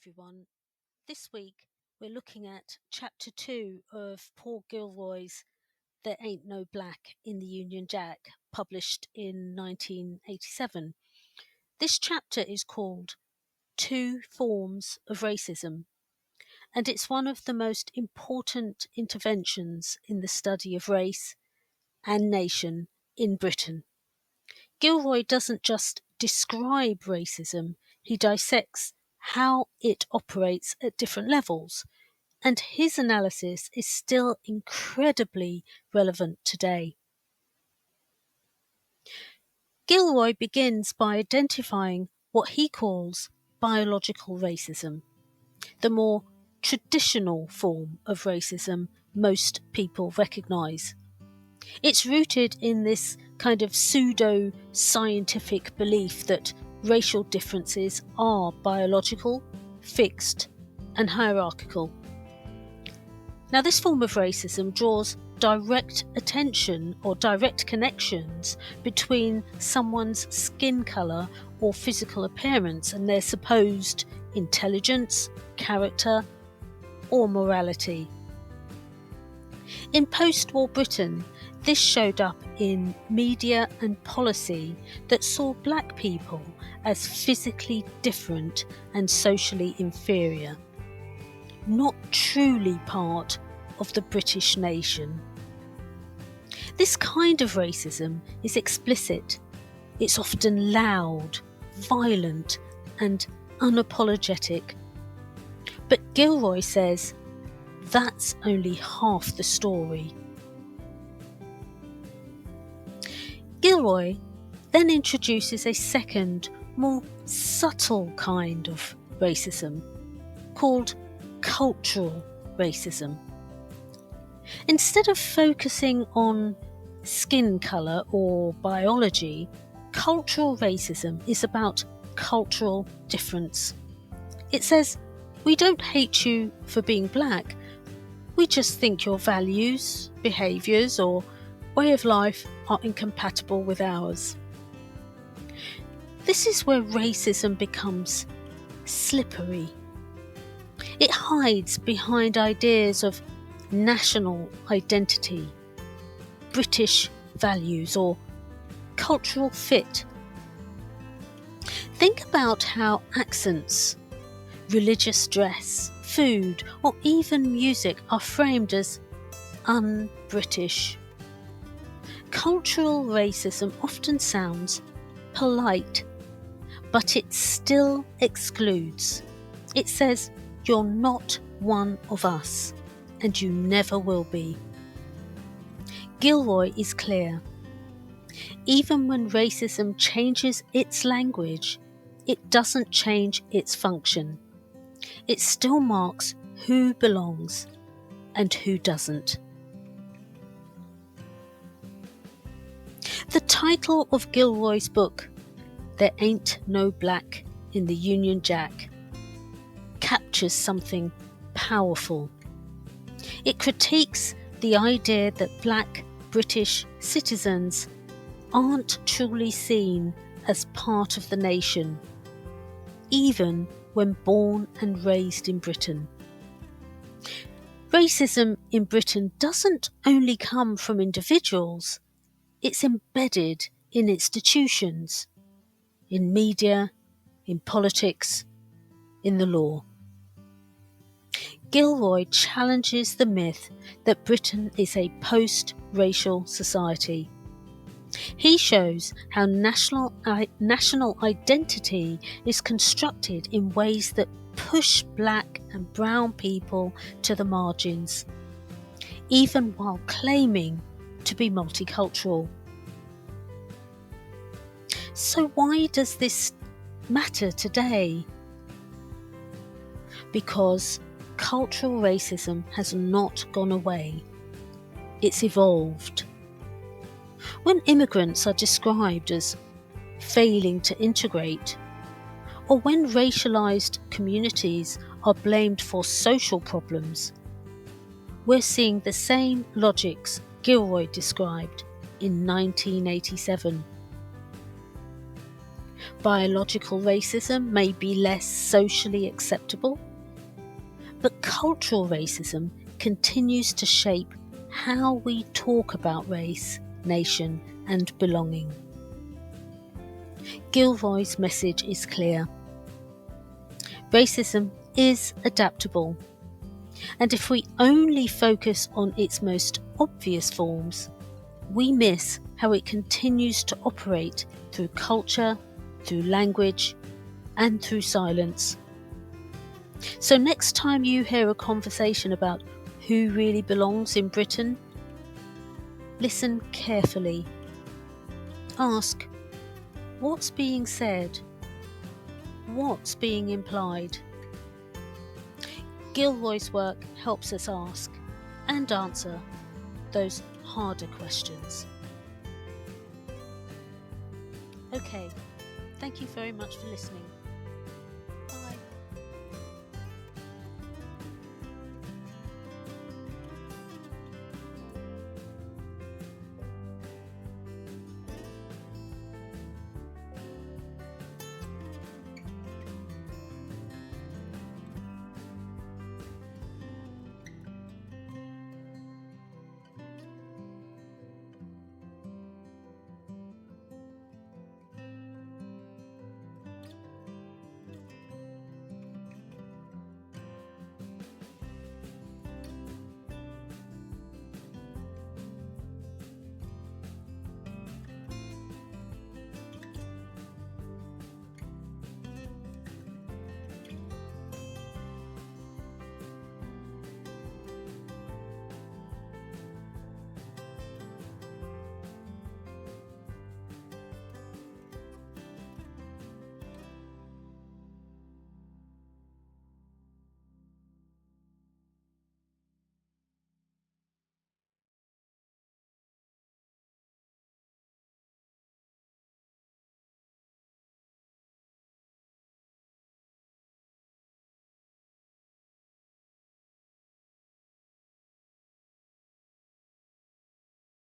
everyone. This week we're looking at Chapter 2 of Paul Gilroy's There Ain't No Black in the Union Jack, published in 1987. This chapter is called Two Forms of Racism, and it's one of the most important interventions in the study of race and nation in Britain. Gilroy doesn't just describe racism, he dissects how it operates at different levels, and his analysis is still incredibly relevant today. Gilroy begins by identifying what he calls biological racism, the more traditional form of racism most people recognise. It's rooted in this kind of pseudo-scientific belief that racial differences are biological, fixed, and hierarchical. Now, this form of racism draws direct attention or direct connections between someone's skin colour or physical appearance and their supposed intelligence, character, or morality. In post-war Britain, this showed up in media and policy that saw black people as physically different and socially inferior, not truly part of the British nation. This kind of racism is explicit. It's often loud, violent, and unapologetic. But Gilroy says that's only half the story. Gilroy then introduces a second, more subtle kind of racism called cultural racism. Instead of focusing on skin colour or biology, cultural racism is about cultural difference. It says, we don't hate you for being black, we just think your values, behaviours or way of life are incompatible with ours. This is where racism becomes slippery. It hides behind ideas of national identity, British values, or cultural fit. Think about how accents, religious dress, food, or even music are framed as un-British. Cultural racism often sounds polite, but it still excludes. It says, you're not one of us, and you never will be. Gilroy is clear. Even when racism changes its language, it doesn't change its function. It still marks who belongs and who doesn't. The title of Gilroy's book, There Ain't No Black in the Union Jack, captures something powerful. It critiques the idea that black British citizens aren't truly seen as part of the nation, even when born and raised in Britain. Racism in Britain doesn't only come from individuals, it's embedded in institutions, in media, in politics, in the law. Gilroy challenges the myth that Britain is a post-racial society. He shows how national identity is constructed in ways that push black and brown people to the margins, even while claiming to be multicultural. So why does this matter today? Because cultural racism has not gone away. It's evolved. When immigrants are described as failing to integrate, or when racialized communities are blamed for social problems, we're seeing the same logics Gilroy described in 1987. Biological racism may be less socially acceptable, but cultural racism continues to shape how we talk about race, nation, and belonging. Gilroy's message is clear. Racism is adaptable, and if we only focus on its most obvious forms, we miss how it continues to operate through culture, through language, and through silence. So next time you hear a conversation about who really belongs in Britain, listen carefully. Ask, what's being said? What's being implied? Gilroy's work helps us ask and answer those harder questions. Okay, thank you very much for listening.